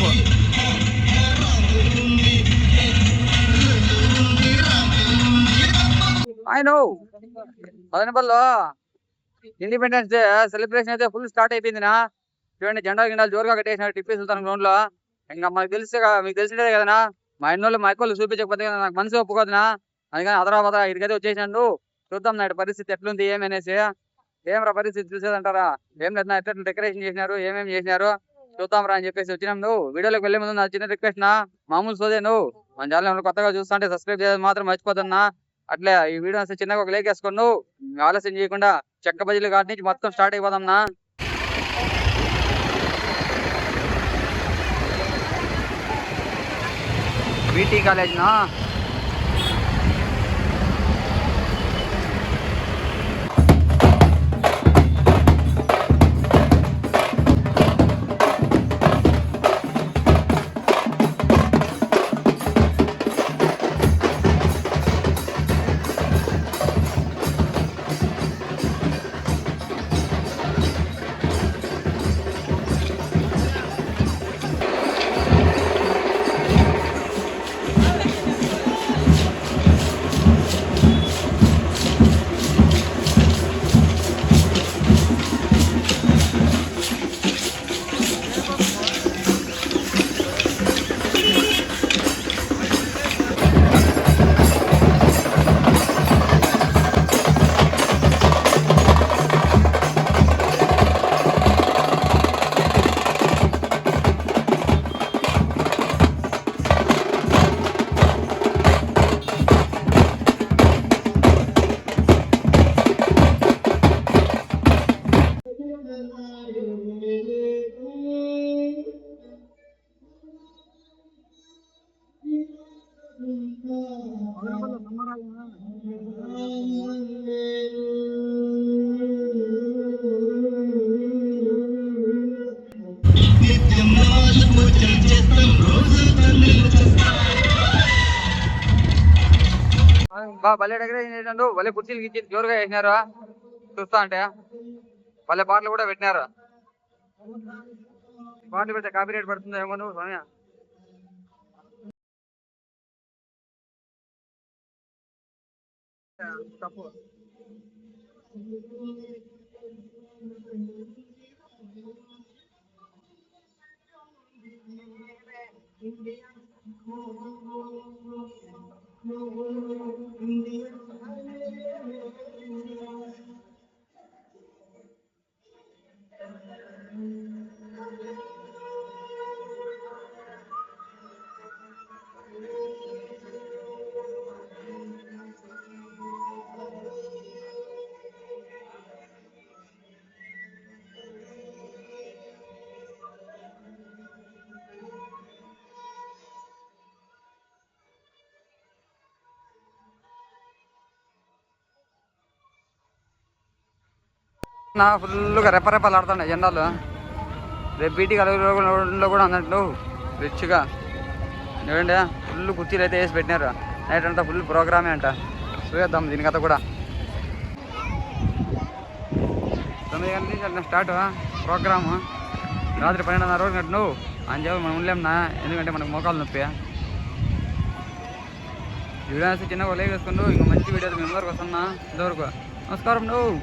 తప్పు. ఆయన మదనపల్లిలో ఇండిపెండెన్స్ డే సెలబ్రేషన్ అయితే ఫుల్ స్టార్ట్ అయిపోయిందినా. చూడండి, జెండా గిండాలు జోరుగా కట్టేసినారు టిప్పూ సుల్తాన్ గ్రౌండ్ లో. ఇంకా మీకు తెలిసిందే కదనా, మా ఇన్నోళ్ళు మా అక్కలు చూపించకపోతే నాకు మనసు ఒప్పుకోదునా. అందుకని అదరా ఇక్కడికైతే వచ్చేసినాను. చూద్దాం నాడు పరిస్థితి ఎట్లుంది ఏమనేసి. ఏమరా పరిస్థితి చూసేదంటారా? ఏం లేదు నా, ఎట్లా డెకరేషన్ చేసినారు, ఏమేమి చేసినారు చూద్దాం రా అని చెప్పేసి వచ్చినాం. నువ్వు వీడియోలోకి వెళ్లే ముందు నా చిన్న రిక్వెస్ట్ నా, మామూలు సోదే నువ్వు మన ఛానల్ కొత్తగా చూస్తుంటే సబ్స్క్రైబ్ చేయాలి మాత్రం మర్చిపోతున్నా. అట్లే ఈ వీడియో చిన్నగా ఒక లైక్ వేసుకోండి. నువ్వు ఆలస్యం చేయకుండా చెక్క బజీలు కాటి నుంచి మొత్తం స్టార్ట్ అయిపోదాంనా. బీటీ కాలేజ్ నా భలే డెకరేషన్ చేసినారు. భలే కుర్చీలు గిచ్చి జోరుగా వేసినారు. చూస్తా అంటే భలే పాటలు కూడా పెట్టినారు. పాటలు పెడితే కాపీ రేట్ పడుతుందో ఏమో నువ్వు సోనియా. తప్పు. నా ఫుల్గా రెప్పరెప్పలు ఆడుతున్నాయి జెండాలు. రేపు బీటీ కలగలో కూడా అన్నట్టు రిచ్గా చూడండి. ఫుల్ కుర్చీలు అయితే వేసి పెట్టినారు. నైట్ అంతా ఫుల్ ప్రోగ్రామే అంట. చూద్దాం దీనికథ కూడా. 9 గంటల నుంచి అట్లా స్టార్ట్ ప్రోగ్రాము. రాత్రి 12:30 వరకు నువ్వు అని చెప్పి మనం ఉండలేమన్నా, ఎందుకంటే మనకు మోకాలు నొప్పి. వీడియో చిన్నగా లేకేసుకుంటూ ఇంకా మంచి వీడియోలు మీ ముందరకు వస్తున్నా. ఇంతవరకు నమస్కారం నువ్వు.